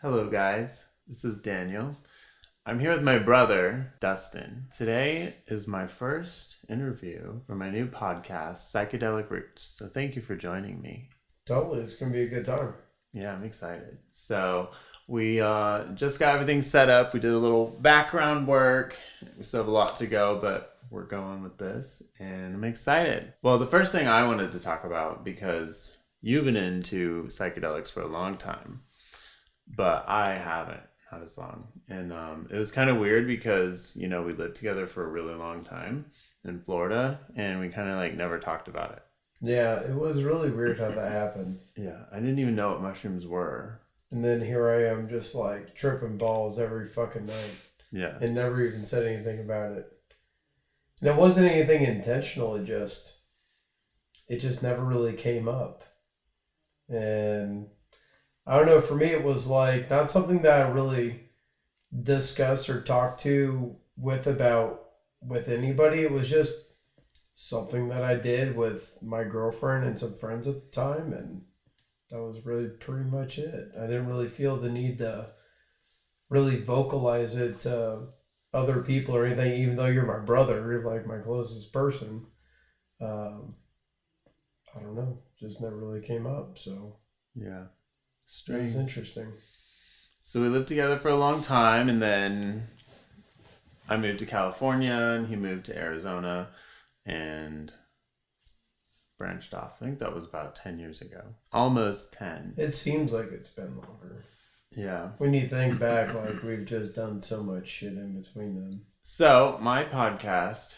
Hello, guys. This is Daniel. I'm here with my brother, Dustin. Today is my first interview for my new podcast, Psychedelic Roots. So thank you for joining me. Totally. It's going to be a good time. Yeah, I'm excited. So we just got everything set up. We did a little background work. We still have a lot to go, but we're going with this, and I'm excited. Well, the first thing I wanted to talk about, because you've been into psychedelics for a long time, but I haven't, not as long. And it was kind of weird because, we lived together for a really long time in Florida, and we kind of never talked about it. Yeah, it was really weird how that happened. Yeah, I didn't even know what mushrooms were. And then here I am just tripping balls every fucking night. Yeah. And never even said anything about it. And it wasn't anything intentional, it just never really came up. And I don't know, for me it was not something that I really discussed or talked with anybody. It was just something that I did with my girlfriend and some friends at the time, and that was really pretty much it. I didn't really feel the need to really vocalize it to other people or anything, even though you're my brother, you're my closest person. I don't know, just never really came up, so Yeah. Strange. It was interesting. So we lived together for a long time, and then I moved to California, and he moved to Arizona, and branched off. I think that was about 10 years ago. Almost 10. It seems like it's been longer. Yeah. When you think back, we've just done so much shit in between them. So my podcast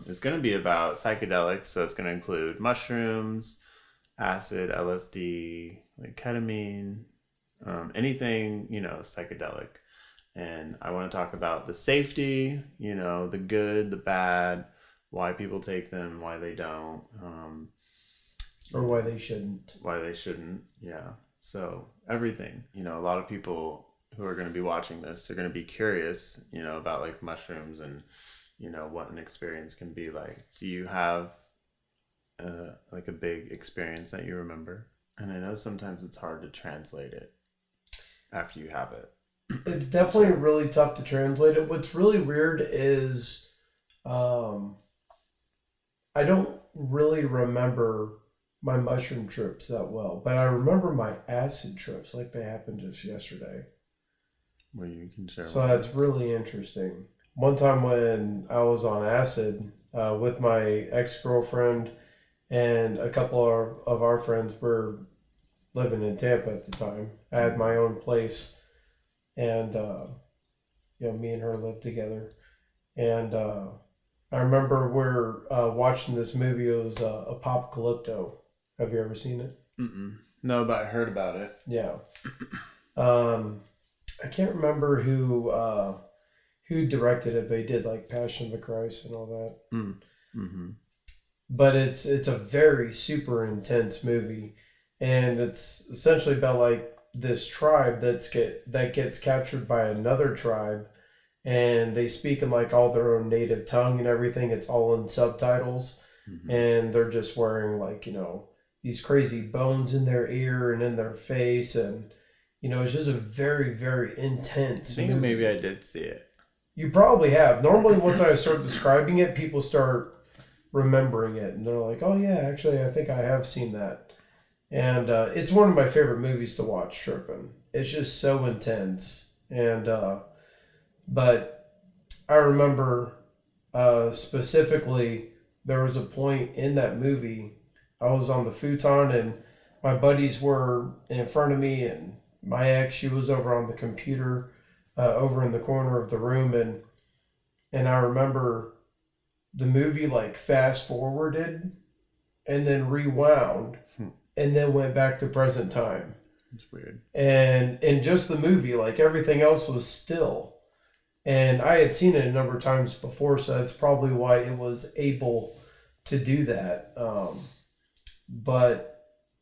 is going to be about psychedelics. So it's going to include mushrooms, acid, LSD, ketamine, anything, psychedelic. And I want to talk about the safety, the good, the bad, why people take them, why they don't. Or why they shouldn't. Why they shouldn't, yeah. So everything, a lot of people who are going to be watching this are going to be curious, about mushrooms and, what an experience can be like. Do you have a big experience that you remember? And I know sometimes it's hard to translate it after you have it. It's definitely really tough to translate it. What's really weird is I don't really remember my mushroom trips that well, but I remember my acid trips like they happened just yesterday. Well, you can share. So that's really interesting. One time when I was on acid with my ex-girlfriend and a couple of our friends were living in Tampa at the time. I had my own place, and me and her lived together. And I remember we're watching this movie. It was Apocalypto. Have you ever seen it? Mm-mm. No, but I heard about it. Yeah. I can't remember who directed it, but he did Passion of the Christ and all that. Mm-hmm. But it's a very super intense movie, and it's essentially about this tribe that gets captured by another tribe, and they speak in all their own native tongue and everything. It's all in subtitles, and they're just wearing these crazy bones in their ear and in their face, and it's just a very, very intense. I think movie. Maybe I did see it. You probably have. Normally, once I start describing it, people start remembering it, and they're like, "Oh yeah, actually, I think I have seen that." And it's one of my favorite movies to watch. Trippin'. It's just so intense, and but I remember specifically there was a point in that movie. I was on the futon, and my buddies were in front of me, and my ex, she was over on the computer, over in the corner of the room, and I remember the movie fast forwarded and then rewound and then went back to present time. It's weird. And in just the movie, everything else was still. And I had seen it a number of times before, so that's probably why it was able to do that. But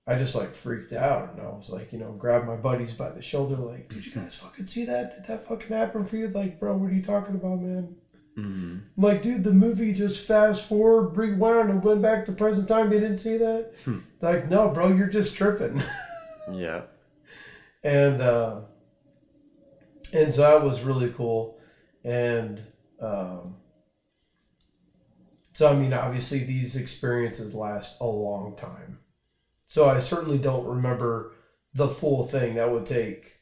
I just freaked out, and I was grabbed my buddies by the shoulder, did you guys fucking see that? Did that fucking happen for you? Bro, what are you talking about, man? Mm-hmm. I'm dude, the movie just fast forward, rewound, and went back to present time. You didn't see that? No, bro, you're just tripping. Yeah. And so that was really cool. And so, I mean, obviously these experiences last a long time. So I certainly don't remember the full thing. That would take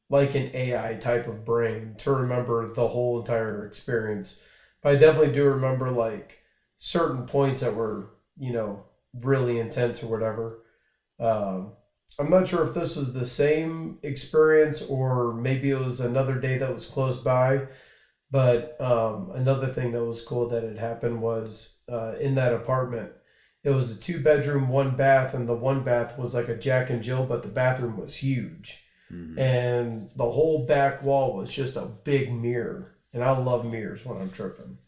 like an AI type of brain to remember the whole entire experience. But I definitely do remember like certain points that were, really intense or whatever. Um, I'm not sure if this was the same experience or maybe it was another day that was close by. But another thing that was cool that had happened was in that apartment, it was a 2 bedroom, 1 bath, and the 1 bath was like a Jack and Jill, but the bathroom was huge. Mm-hmm. And the whole back wall was just a big mirror. And I love mirrors when I'm tripping.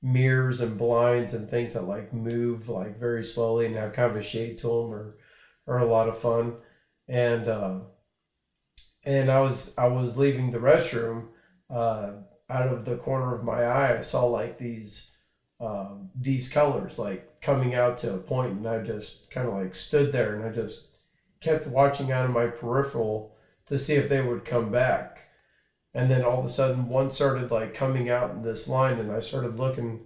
Mirrors and blinds and things that like move like very slowly and have kind of a shade to them are a lot of fun. And I was leaving the restroom. Out of the corner of my eye, I saw like these colors like coming out to a point, and I just kind of like stood there and I just kept watching out of my peripheral to see if they would come back. And then all of a sudden, one started like coming out in this line, and I started looking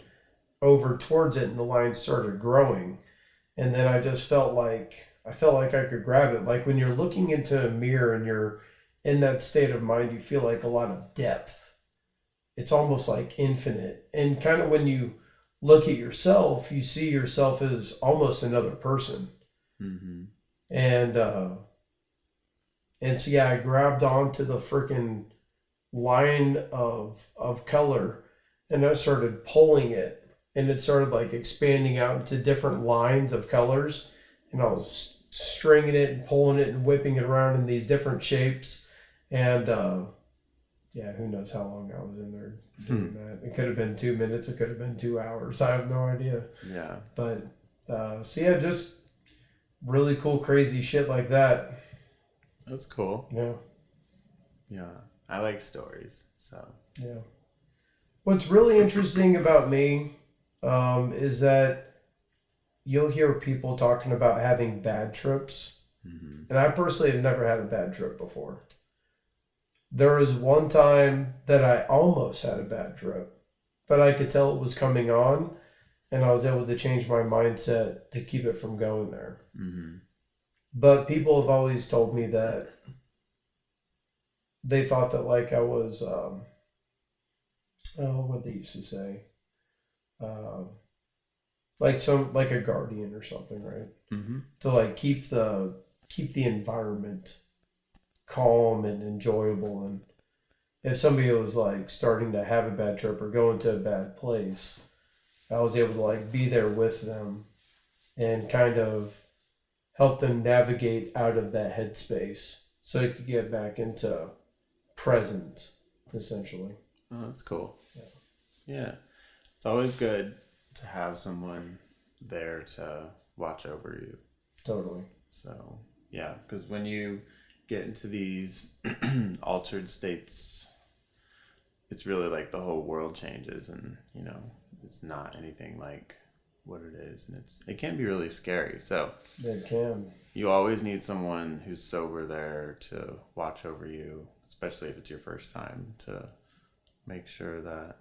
over towards it, and the line started growing. And then I felt like I could grab it. Like when you're looking into a mirror and you're in that state of mind, you feel like a lot of depth. It's almost like infinite. And kind of when you look at yourself, you see yourself as almost another person. Mm-hmm. And so yeah, I grabbed onto the freaking line of color, and I started pulling it, and it started like expanding out into different lines of colors, and I was stringing it and pulling it and whipping it around in these different shapes. And yeah, who knows how long I was in there doing that. It could have been 2 minutes. It could have been 2 hours. I have no idea. Yeah. But, so yeah, just really cool, crazy shit like that. That's cool. Yeah. Yeah. I like stories. So. Yeah. What's really interesting about me is that you'll hear people talking about having bad trips. Mm-hmm. And I personally have never had a bad trip before. There was one time that I almost had a bad trip, but I could tell it was coming on, and I was able to change my mindset to keep it from going there. Mm-hmm. But people have always told me that they thought that like I was, what they used to say, like a guardian or something, right? Mm-hmm. To like keep the environment calm and enjoyable. And if somebody was like starting to have a bad trip or going to a bad place, I was able to like be there with them and kind of help them navigate out of that headspace so they could get back into present, essentially. Oh, that's cool. Yeah. Yeah. It's always good to have someone there to watch over you. Totally. So, yeah, because when you get into these altered states, it's really like the whole world changes, and it's not anything like what it is, and it can be really scary. So It can. you always need someone who's sober there to watch over you, especially if it's your first time, to make sure that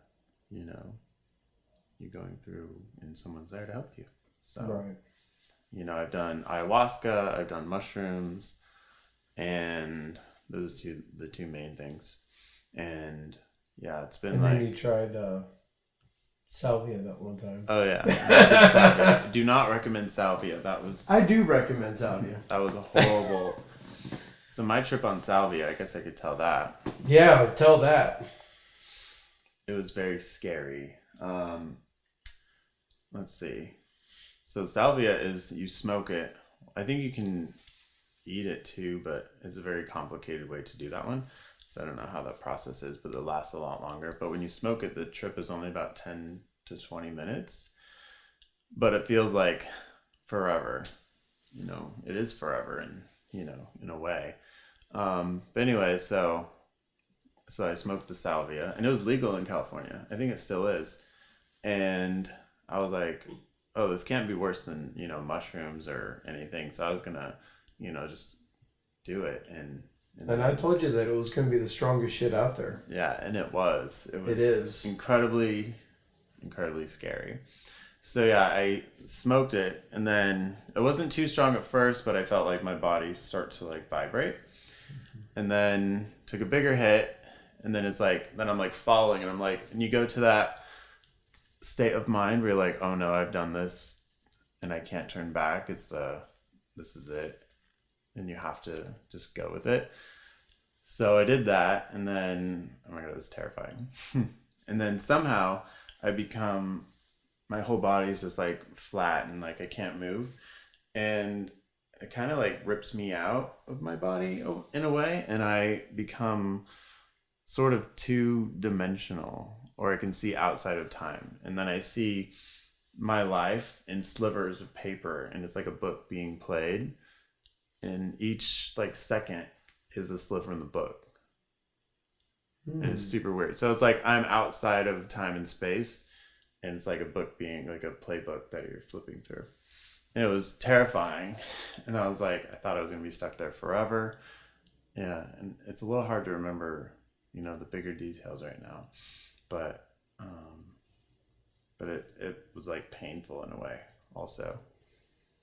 you're going through and someone's there to help you. So Right. I've done ayahuasca, I've done mushrooms, and those are the two main things. And yeah, it's been And like... then you tried Salvia that one time. Oh yeah. Salvia. Do not recommend Salvia. I do recommend Salvia. That was a horrible... So my trip on Salvia, I guess I could tell that. Yeah, tell that. It was very scary. Let's see. So Salvia is, you smoke it. I think you can eat it too, but it's a very complicated way to do that one. So I don't know how that process is, but it lasts a lot longer. But when you smoke it, the trip is only about 10 to 20 minutes. But it feels like forever. It is forever in a way. But anyway, so I smoked the Salvia, and it was legal in California. I think it still is. And I was like, oh, this can't be worse than, mushrooms or anything. So I was going to, just do it. And And I told you that it was going to be the strongest shit out there. Yeah, and it was. It is. Incredibly scary. So yeah, I smoked it, and then it wasn't too strong at first, but I felt like my body start to like vibrate. And then took a bigger hit, and then it's like, then I'm like falling, and I'm like, and you go to that state of mind where you're like, oh no, I've done this, and I can't turn back. This is it. And you have to just go with it. So I did that, and then, oh my God, it was terrifying. And then somehow my whole body's just like flat and like I can't move. And it kind of like rips me out of my body in a way. And I become sort of two-dimensional, or I can see outside of time. And then I see my life in slivers of paper, and it's like a book being played. And each like second is a sliver in the book. And it's super weird. So it's like I'm outside of time and space, and it's like a book being like a playbook that you're flipping through. And it was terrifying. And I was like, I thought I was going to be stuck there forever. Yeah. And it's a little hard to remember, the bigger details right now. But it was like painful in a way also.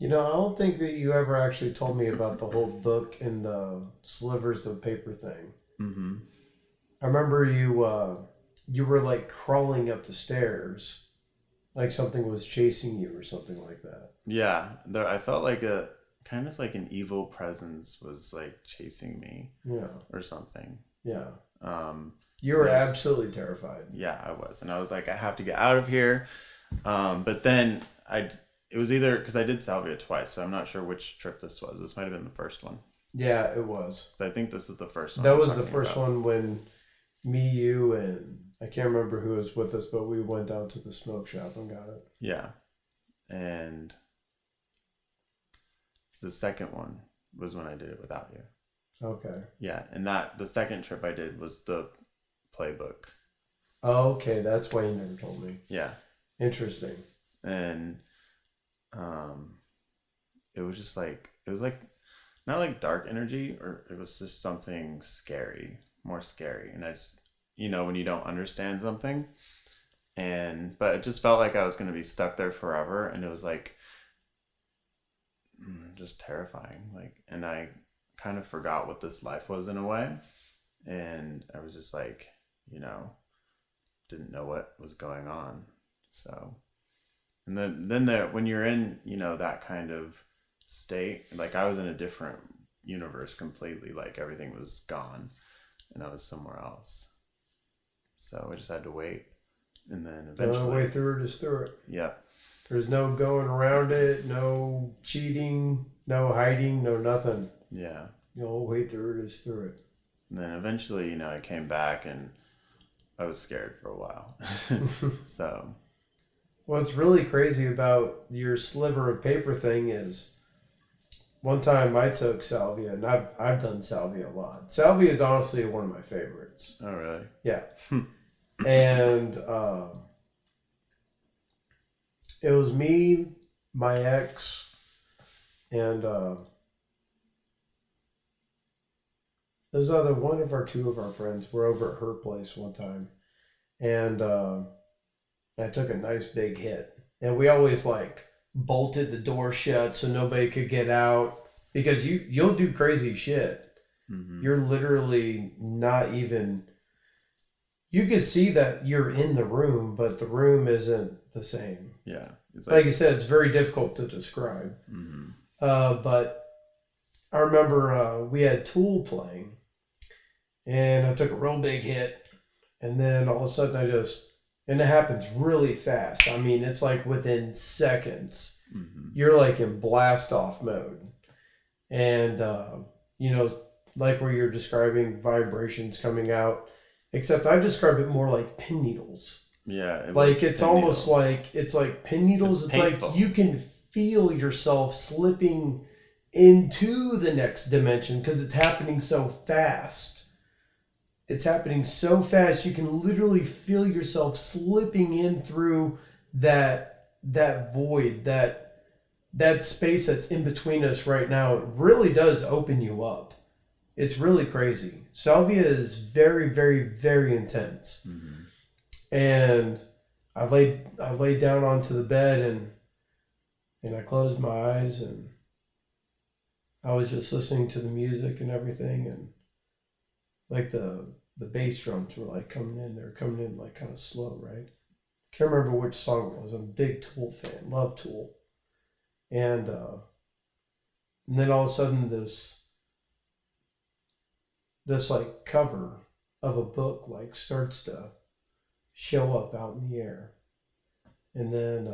I don't think that you ever actually told me about the whole book and the slivers of paper thing. Mm-hmm. I remember you were like crawling up the stairs, like something was chasing you or something like that. Yeah, I felt like a kind of like an evil presence was like chasing me. Yeah. Or something. Yeah. You were absolutely terrified. Yeah, I was, and I was like, I have to get out of here. But then it was either because I did Salvia twice, so I'm not sure which trip this was. This might have been the first one. Yeah, it was. So I think this is the first one. That was the first one when me, you, and I can't remember who was with us, but we went down to the smoke shop and got it. Yeah. And the second one was when I did it without you. Okay. Yeah, and the second trip I did was the playbook. Oh, okay. That's why you never told me. Yeah. Interesting. And it was just like, it was like not like dark energy, or it was just something scary, more scary. And I just, when you don't understand something, but it just felt like I was going to be stuck there forever. And it was like just terrifying. Like, and I kind of forgot what this life was in a way. And I was just like, didn't know what was going on. So, and then when you're in, that kind of state, like I was in a different universe completely, like everything was gone and I was somewhere else. So I just had to wait. And then eventually. The only way through it is through it. Yeah. There's no going around it, no cheating, no hiding, no nothing. Yeah. The only way through it is through it. And then eventually, I came back and I was scared for a while. So. What's really crazy about your sliver of paper thing is one time I took Salvia, and I've done Salvia a lot. Salvia is honestly one of my favorites. Oh, really? Yeah. And it was me, my ex, and there's two of our friends were over at her place one time, and I took a nice big hit, and we always like bolted the door shut so nobody could get out, because you'll do crazy shit. Mm-hmm. You're literally not even. You can see that you're in the room, but the room isn't the same. Yeah, it's like you said, it's very difficult to describe. Mm-hmm. But I remember we had Tool playing, and I took a real big hit, and then all of a sudden and it happens really fast. I mean, it's like within seconds, mm-hmm. You're like in blast off mode, and like where you're describing vibrations coming out. Except I describe it more like pin needles. Yeah. It's almost like, it's like pin needles. It's like you can feel yourself slipping into the next dimension because it's happening so fast. It's happening so fast. You can literally feel yourself slipping in through that void, that space that's in between us right now. It really does open you up. It's really crazy. Salvia is very, very, very intense. Mm-hmm. And I laid down onto the bed and I closed my eyes and I was just listening to the music and everything, and like the bass drums were like coming in. They were coming in like kind of slow, right? Can't remember which song it was. I'm a big Tool fan, love Tool. And then all of a sudden this like cover of a book like starts to show up out in the air, and then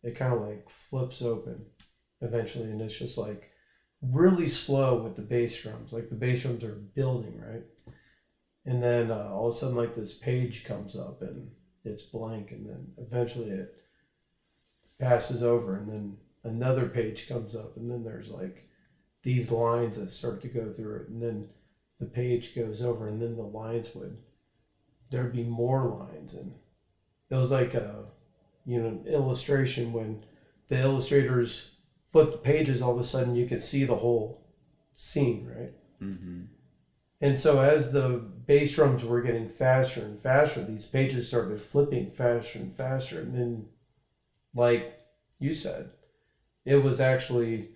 it kind of like flips open eventually, and it's just like really slow with the bass drums. Like the bass drums are building, right? And then all of a sudden like this page comes up and it's blank, and then eventually it passes over, and then another page comes up, and then there's like these lines that start to go through it, and then the page goes over, and then the lines there'd be more lines, and it was like an illustration. When the illustrators flip the pages, all of a sudden you could see the whole scene, right? Mm-hmm. And so as the bass drums were getting faster and faster, these pages started flipping faster and faster. And then, like you said, it was actually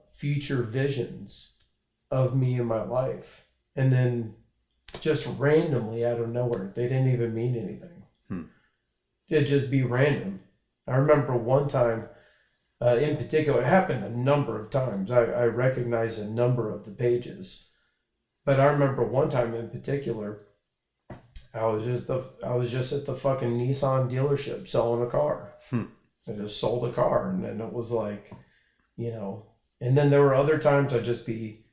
future visions of me in my life. And then just randomly out of nowhere, they didn't even mean anything. It'd just be random. I remember one time, in particular, it happened a number of times. I recognized a number of the pages, but I remember one time in particular, I was just at the fucking Nissan dealership selling a car. I just sold a car, and then it was like, and then there were other times I'd just be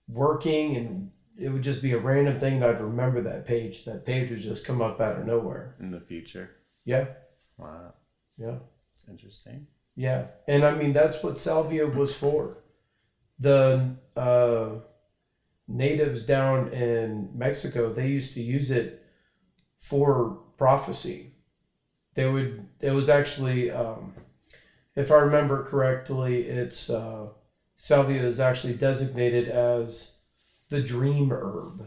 working, and it would just be a random thing, and I'd remember that page. That page would just come up out of nowhere. In the future. Yeah. Wow. Yeah. It's interesting. Yeah. And I mean, that's what Salvia was for. The natives down in Mexico, they used to use it for prophecy. It was actually, if I remember correctly, it's Salvia is actually designated as the dream herb.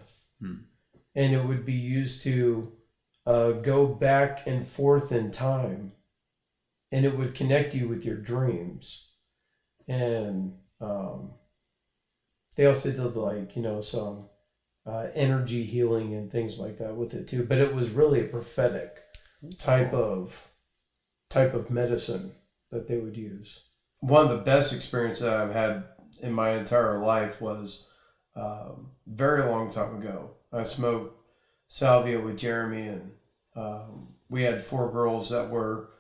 And it would be used to go back and forth in time, and it would connect you with your dreams. And they also did like, some energy healing and things like that with it too. But it was really a prophetic type of medicine that they would use. One of the best experiences I've had in my entire life was very long time ago. I smoked Salvia with Jeremy, and we had 4 girls that were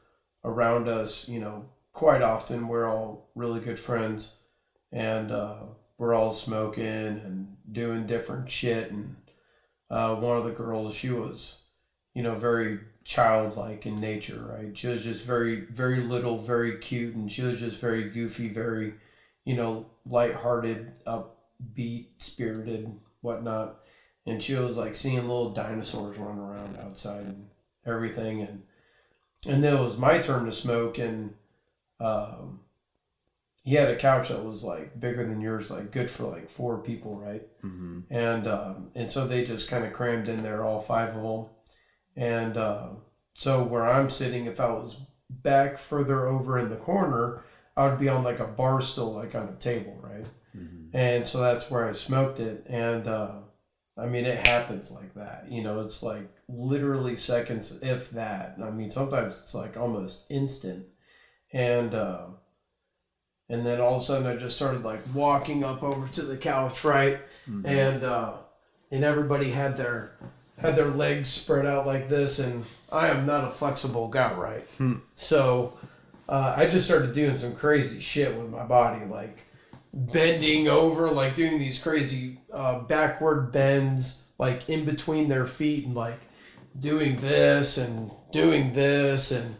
around us, quite often. We're all really good friends, and we're all smoking and doing different shit. And one of the girls, she was, very childlike in nature, right? She was just very, very little, very cute, and she was just very goofy, very, lighthearted, upbeat, spirited, whatnot. And she was like seeing little dinosaurs running around outside and everything. And then it was my turn to smoke, and he had a couch that was like bigger than yours, like good for like 4 people, right? Mm-hmm. And so they just kind of crammed in there, all 5 of them. And so where I'm sitting, if I was back further over in the corner, I would be on like a bar stool, like on a table, right? Mm-hmm. And so that's where I smoked it. And I mean, it happens like that. It's like literally seconds, if that. I mean, sometimes it's like almost instant. And then all of a sudden I just started like walking up over to the couch, right? Mm-hmm. And everybody had their legs spread out like this, and I am not a flexible guy, right? So I just started doing some crazy shit with my body, like bending over, like doing these crazy backward bends, like in between their feet, and like doing this. And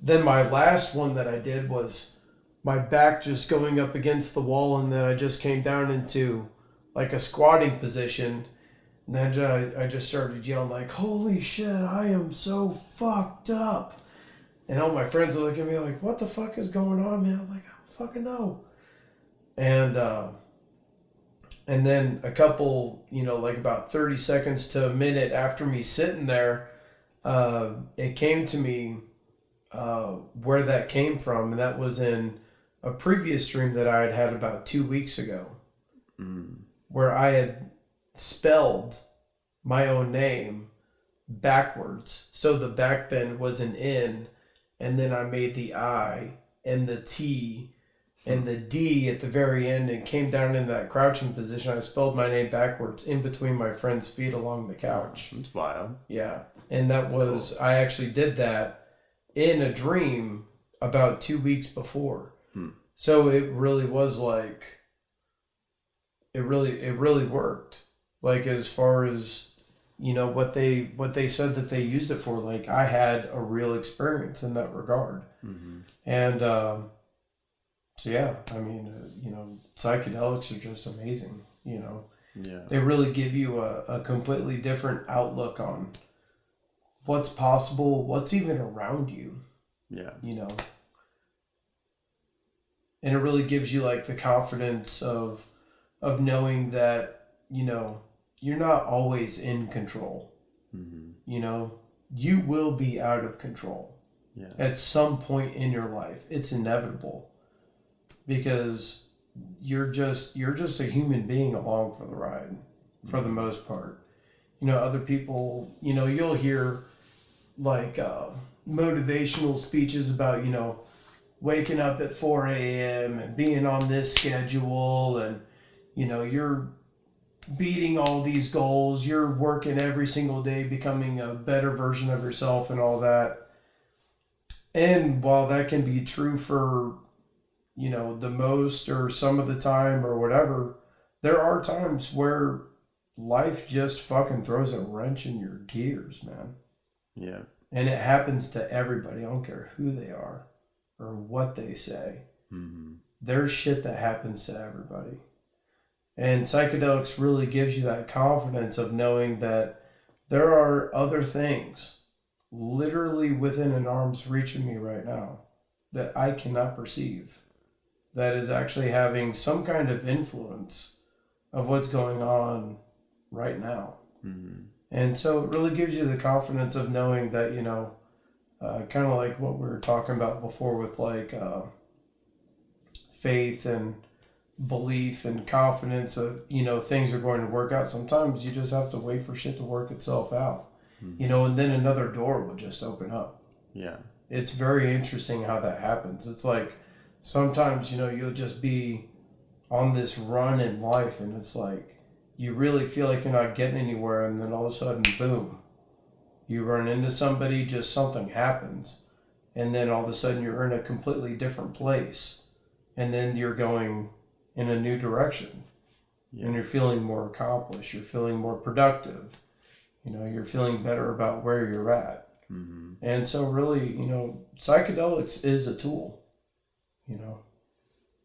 then my last one that I did was my back just going up against the wall, and then I just came down into like a squatting position. And then I just started yelling like, holy shit, I am so fucked up. And all my friends are looking at me like, what the fuck is going on, man? I'm like, I don't fucking know. And And then a couple, like about 30 seconds to a minute after me sitting there, it came to me where that came from. And that was in a previous dream that I had had about 2 weeks ago, where I had spelled my own name backwards. So the back bend was an N, and then I made the I and the T and the D at the very end and came down in that crouching position. I spelled my name backwards in between my friend's feet along the couch. That's wild. Yeah. And that's cool. I actually did that in a dream about 2 weeks before. So it really was like, it really worked. Like as far as, what they said that they used it for, like I had a real experience in that regard. And, so yeah, I mean, psychedelics are just amazing, Yeah. They really give you a completely different outlook on what's possible, what's even around you. Yeah. And it really gives you like the confidence of knowing that, you're not always in control. You will be out of control. Yeah. At some point in your life. It's inevitable. Because you're just a human being along for the ride, for the most part. Other people, you'll hear like motivational speeches about, waking up at 4 a.m. and being on this schedule, and you're beating all these goals, you're working every single day, becoming a better version of yourself and all that. And while that can be true for the most or some of the time or whatever, there are times where life just fucking throws a wrench in your gears, man. Yeah. And it happens to everybody. I don't care who they are or what they say. There's shit that happens to everybody. And psychedelics really gives you that confidence of knowing that there are other things literally within an arm's reach of me right now that I cannot perceive, that is actually having some kind of influence of what's going on right now. And so it really gives you the confidence of knowing that, kind of like what we were talking about before with like faith and belief and confidence of, things are going to work out. Sometimes you just have to wait for shit to work itself out, and then another door will just open up. Yeah. It's very interesting how that happens. It's like, sometimes, you'll just be on this run in life and it's like, you really feel like you're not getting anywhere, and then all of a sudden, boom, you run into somebody, just something happens, and then all of a sudden you're in a completely different place, and then you're going in a new direction, and you're feeling more accomplished, you're feeling more productive, you're feeling better about where you're at. And so really, psychedelics is a tool.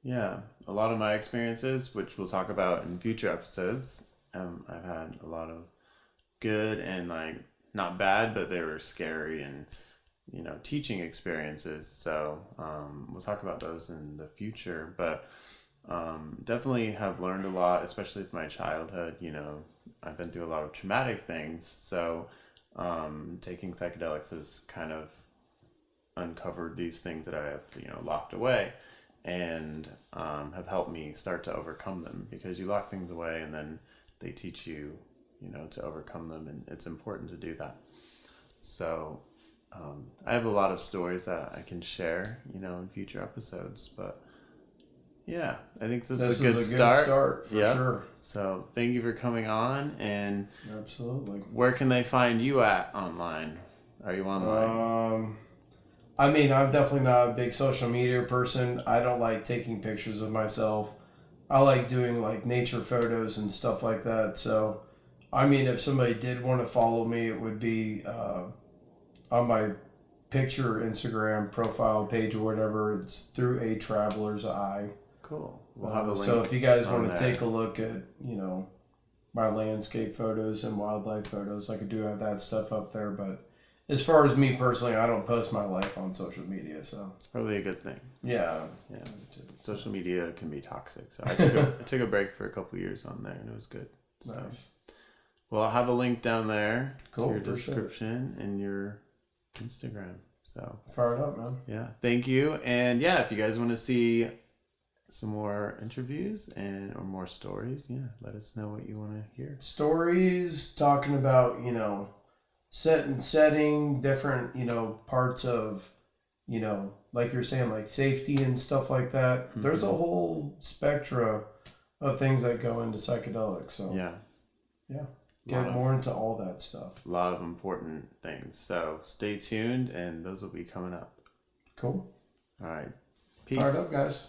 Yeah, a lot of my experiences, which we'll talk about in future episodes, I've had a lot of good and like not bad, but they were scary and teaching experiences. So we'll talk about those in the future, but definitely have learned a lot, especially with my childhood. I've been through a lot of traumatic things, so taking psychedelics has kind of uncovered these things that I have locked away, and have helped me start to overcome them, because you lock things away and then they teach you to overcome them, and it's important to do that. So I have a lot of stories that I can share in future episodes, but yeah, I think this is a good start for sure. So thank you for coming on, and absolutely, where can they find you at online? Are you online? I mean, I'm definitely not a big social media person. I don't like taking pictures of myself. I like doing like nature photos and stuff like that. So, I mean, if somebody did want to follow me, it would be on my picture Instagram profile page or whatever. It's through A Traveler's Eye. Cool. We'll have a link. So if you guys want to take a look at, my landscape photos and wildlife photos, I could do have that stuff up there. But as far as me personally, I don't post my life on social media, so It's probably a good thing. yeah. Yeah. Social media can be toxic. So I took a break for a couple years on there, and it was good. So. Nice. Well, I'll have a link down there Cool, to your appreciate it. description and your Instagram. So Fire it up, man. yeah, thank you. And yeah, if you guys want to see some more interviews or more stories, yeah, let us know what you want to hear. Stories talking about, setting, different, parts of, like you're saying, like safety and stuff like that. Mm-hmm. There's a whole spectrum of things that go into psychedelics. So Yeah. Get more into all that stuff. A lot of important things. So stay tuned, and those will be coming up. Cool. All right. Peace. Fired up, guys.